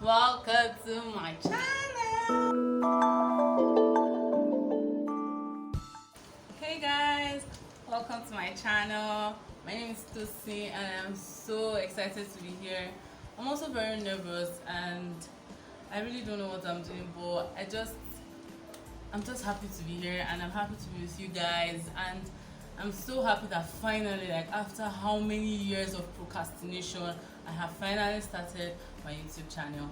Welcome to my channel. Hey guys, welcome to my channel. My name is Tosin and I'm so excited to be here. I'm also very nervous and I really don't know what I'm doing, but I'm just happy to be here and I'm happy to be with you guys, and I'm so happy that finally, like after how many years of procrastination, I have finally started my YouTube channel.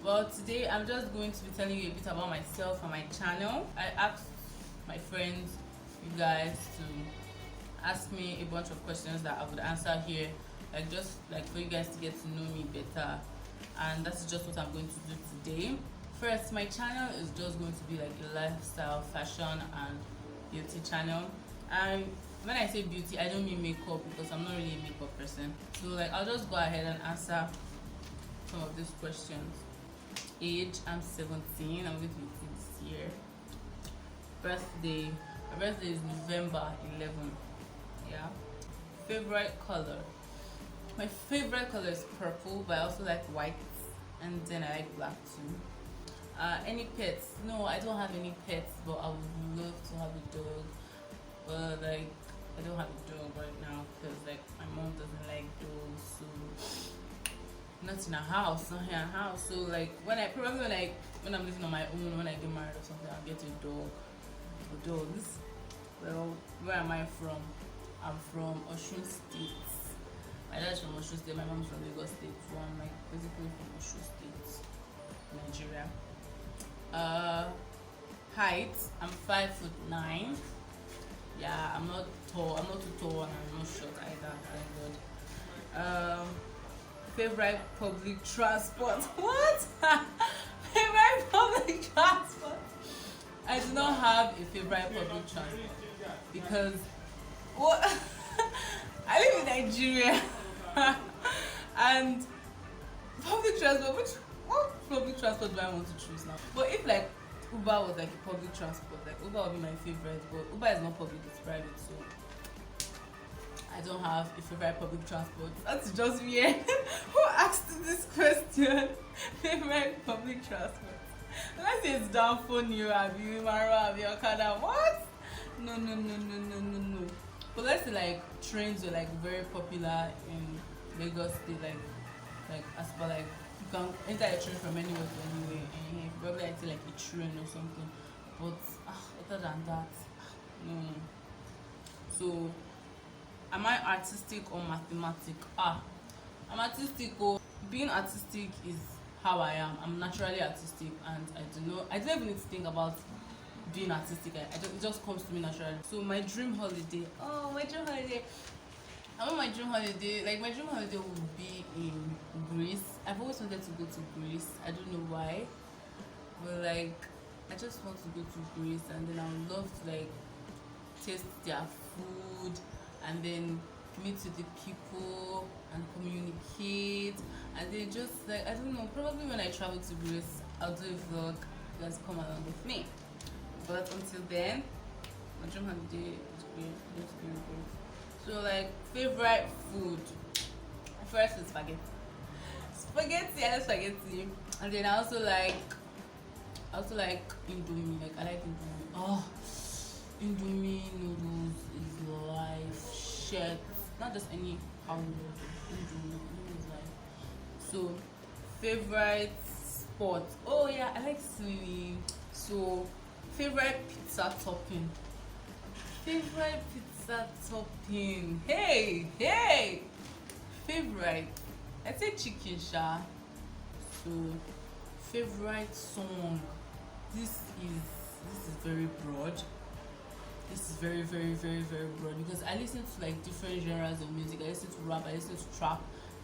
Well, today I'm just going to be telling you a bit about myself and my channel. I asked my friends, you guys, to ask me a bunch of questions that I would answer here, like just like for you guys to get to know me better, and that's just what I'm going to do today. First, my channel is just going to be like a lifestyle, fashion and beauty channel. And when I say beauty, I don't mean makeup because I'm not really a makeup person. So like I'll just go ahead and answer some of these questions. Age, I'm 17. I'm going to be 18 this year. Birthday, my birthday is November 11. Yeah. Favorite color, my favorite color is purple, but I also like white, and then I like black too. Any pets? No, I don't have any pets, but I would love to have a dog. But like, I don't have a dog right now because like my mom doesn't like dogs, so not in a house, not here in a house. So like when I'm living on my own, when I get married or something, I'll get a dog or dogs. Well, where am I from? I'm from Osun State. My dad's from Osun State, my mom's from Lagos State, so I'm like basically from Osun State, Nigeria. Height, I'm 5'9". Yeah, I'm not tall, I'm not too tall, and I'm not short either, thank God. Favorite public transport. What? Favorite public transport? I do not have a favorite public transport because what? I live in Nigeria and public transport, what public transport do I want to choose now? But if like Uber was like a public transport, like Uber would be my favorite, but Uber is not public, it's private, so I don't have a favorite public transport. That's just weird. Who asked this question? Favorite public transport? Let's say it's down for new, have you Maro, have you Okada? What? No. But let's say like trains were like very popular in Lagos State, like as per like you can enter a train from anywhere to anywhere, and probably I say like a train or something. But other than that, no. So am I artistic or mathematic? I'm artistic. Oh, being artistic is how I am. I'm naturally artistic, and I don't even need to think about being artistic. It just comes to me naturally. So my dream holiday. Oh, my dream holiday. I want my dream holiday. Like my dream holiday would be in Greece. I've always wanted to go to Greece. I don't know why, but like I just want to go to Greece, and then I would love to like taste their food, and then meet with the people and communicate, and then just like I don't know, probably when I travel to Greece I'll do a vlog. You guys come along with me, but until then my dream holiday is great. So like favorite food, first is spaghetti. I like spaghetti, and then I also like Indomie. Like I like Indomie. Oh, Indomie noodles is life. Shit, not just any how noodles. Indomie is life. So, favorite sport. Oh yeah, I like swimming. So, favorite pizza topping. Hey. Favorite. I say chicken sha. So, favorite song. This is very broad. This is very broad because I listen to like different genres of music. I listen to rap, I listen to trap,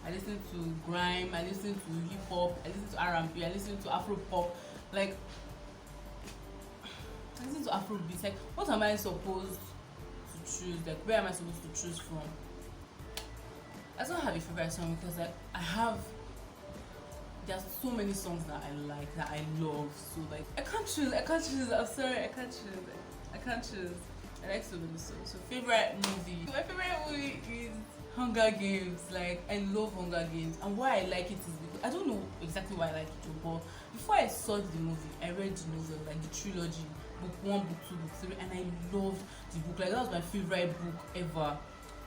I listen to grime, I listen to hip hop, I listen to R&B, I listen to Afro pop. Like I listen to Afro beats. Like what am I supposed to choose? Like where am I supposed to choose from? I don't have a favorite song because like there's so many songs that I like, that I love. So like I can't choose. I'm sorry, I can't choose. I like so many songs. So favorite movie. My favorite movie is Hunger Games. Like I love Hunger Games, and why I like it is because I don't know exactly why I like it, but before I saw the movie, I read the novel, like the trilogy, book one, book two, book three, and I loved the book. Like that was my favorite book ever.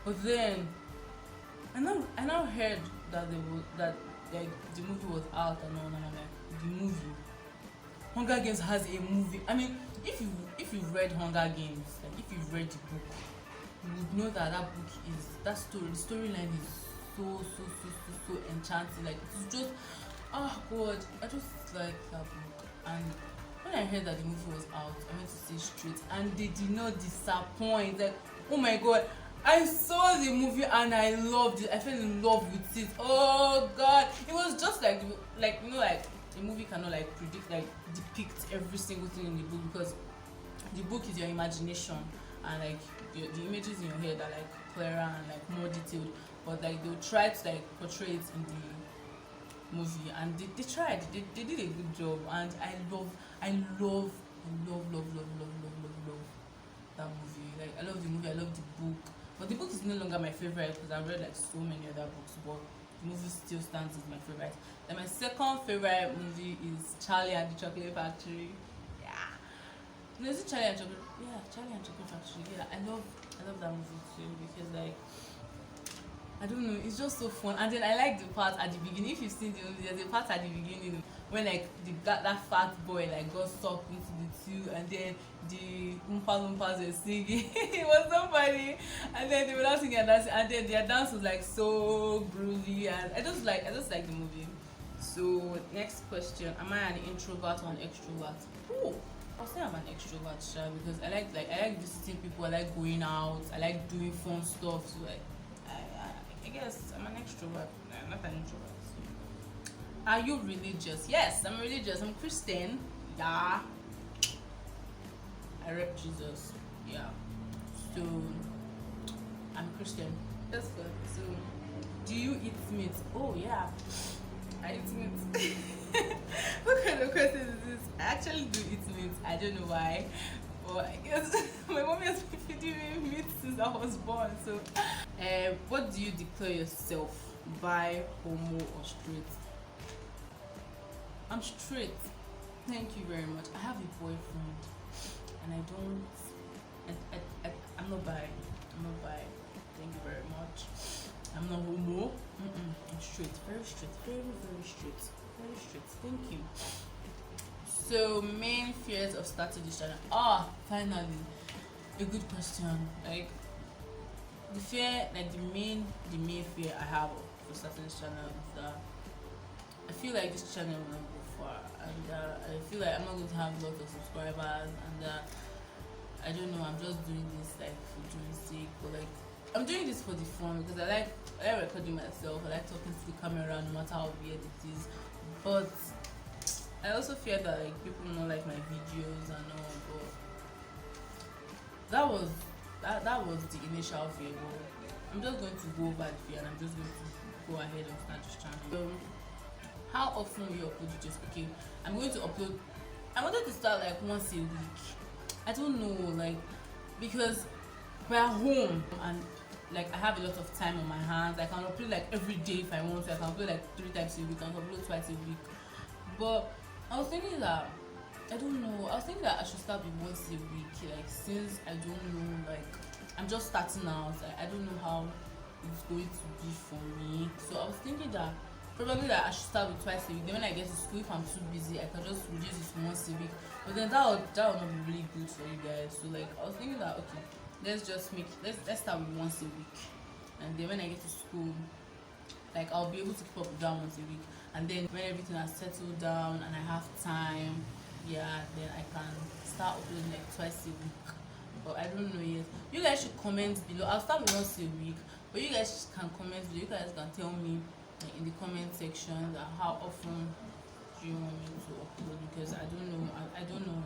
But then I now heard that that like the movie was out and all, and I'm like, the movie. Hunger Games has a movie. I mean, if you've read Hunger Games, like if you've read the book, you would know that that book is that story. The storyline is so enchanting. Like it's just, oh god, I just like that book. And when I heard that the movie was out, I went to see straight, and they did not disappoint. Like, oh my god, I saw the movie and I loved it. I fell in love with it. Oh god, it was just like like a movie cannot like predict, like depict every single thing in the book, because the book is your imagination, and like the images in your head are like clearer and like more detailed, but like they'll try to like portray it in the movie, and they tried, they did a good job. And I love that movie. Like I love the movie, I love the book, but the book is no longer my favorite because I've read like so many other books, but the movie still stands as my favorite. Then my second favorite movie is Charlie and the Chocolate Factory. Yeah. No, is it Charlie and Chocolate? Yeah, Charlie and Chocolate Factory. Yeah, I love that movie too, because like I don't know, it's just so fun. And then I like the part at the beginning. If you've seen the movie, there's a part at the beginning when like that fat boy like got sucked into the tube, and then the Oompa Loompas were singing. It was so funny. And then they were not singing and dancing, and then their dance was like so groovy, and I just like the movie. So next question: am I an introvert or an extrovert? Oh, I'll say I'm an extrovert, sure, because I like visiting people. I like going out. I like doing fun stuff. So like, I guess I'm an extrovert, not an introvert. Are you religious? Yes, I'm religious. I'm Christian. Yeah. I rep Jesus. Yeah. So I'm Christian. That's good. So do you eat meat? Oh yeah. I eat meat. What kind of question is this? I actually do eat meat. I don't know why. But I guess my mom has been feeding me meat since I was born. So what do you declare yourself? Bi, homo, or straight? I'm straight. Thank you very much. I have a boyfriend, and I don't. I'm not bi. I'm not bi. Thank you very much. I'm not homo. I'm straight. Very straight. Very straight. Very straight. Thank you. So, main fears of starting this channel. Finally, a good question. Like the fear, like the main fear I have for starting this channel is that I feel like this channel will not go far, and I feel like I'm not going to have lots of subscribers, and I don't know. I'm just doing this like for doing sake, but like I'm doing this for the fun, because I like recording myself. I like talking to the camera, no matter how weird it is. But I also fear that like people don't like my videos and all. But that was the initial fear. But I'm just going to go over the fear, and I'm just going to go ahead and start this channel. So, how often will you upload videos? Okay, I'm going to upload. I wanted to start like once a week. I don't know, like, because we're at home and like I have a lot of time on my hands. I can upload like every day if I want to. I can upload like 3 times a week. I can upload twice a week. But I was thinking that I don't know. I was thinking that I should start with once a week. Like since I don't know, like I'm just starting out. I don't know how it's going to be for me. So I was thinking that probably that I should start with twice a week. Then when I get to school, if I'm too busy, I can just reduce it to once a week. But then that would not be really good for you guys. So like I was thinking that okay, let's start with once a week, and then when I get to school, like I'll be able to keep up with that once a week. And then when everything has settled down and I have time, yeah, then I can start uploading like twice a week. But I don't know yet. You guys should comment below. I'll start with once a week, but you guys can comment below. You guys can tell me like, in the comment section that how often do you want me to upload, because I don't know. I don't know.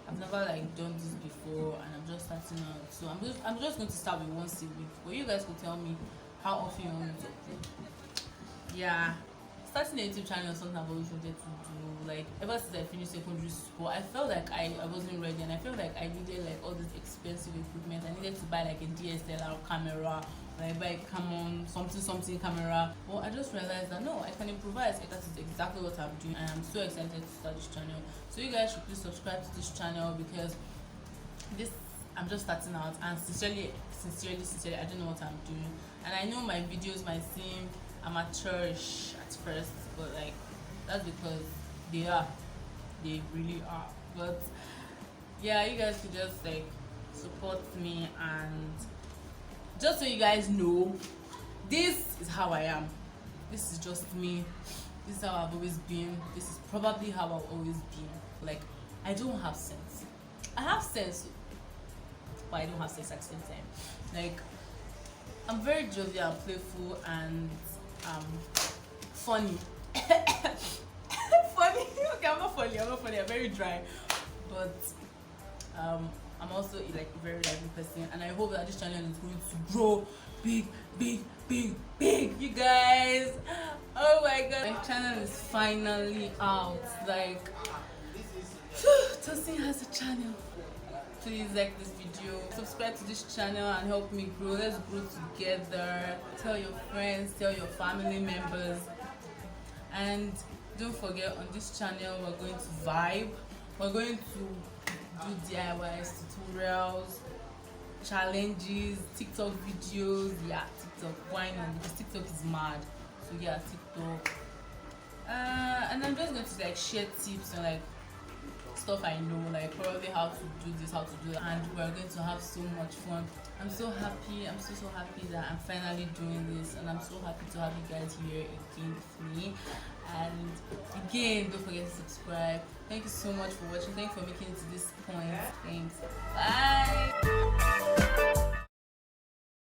I've never like done this before, and I'm just starting out. So I'm just going to start with once a week. But you guys can tell me how often you want me to upload. Yeah. Starting a YouTube channel is something I've always wanted to do. Like ever since I finished secondary school, I felt like I wasn't ready, and I felt like I needed like all this expensive equipment. I needed to buy like a DSLR camera, or like buy a Canon something camera. But I just realized that no, I can improvise. That is exactly what I'm doing, and I'm so excited to start this channel. So you guys should please subscribe to this channel, because this, I'm just starting out, and sincerely, I don't know what I'm doing. And I know my videos might seem amateurish at first, but like that's because they really are. But yeah, you guys could just like support me, and just so you guys know, this is how I am. This is just me. This is how I've always been. This is probably how I've always been. Like, I don't have sense. I have sense, but I don't have sense at the same time. Like, I'm very jovial and playful, and funny. Funny. Okay, I'm not funny. I'm very dry, but I'm also like a very lively person, and I hope that this channel is going to grow big. You guys, oh my god, my channel is finally out. Like, Tosin has a channel. Please like this video, subscribe to this channel, and help me grow. Let's grow together. Tell your friends, tell your family members, and don't forget, on this channel we're going to vibe. We're going to do DIYs, tutorials, challenges, TikTok videos. Yeah, TikTok, why not? Because TikTok is mad. So yeah, TikTok. And I'm just going to like share tips and like stuff I know, like probably how to do this, how to do that, and we're going to have so much fun. I'm so happy. I'm so happy that I'm finally doing this, and I'm so happy to have you guys here again with me. And again, don't forget to subscribe. Thank you so much for watching. Thank you for making it to this point. Thanks. Bye.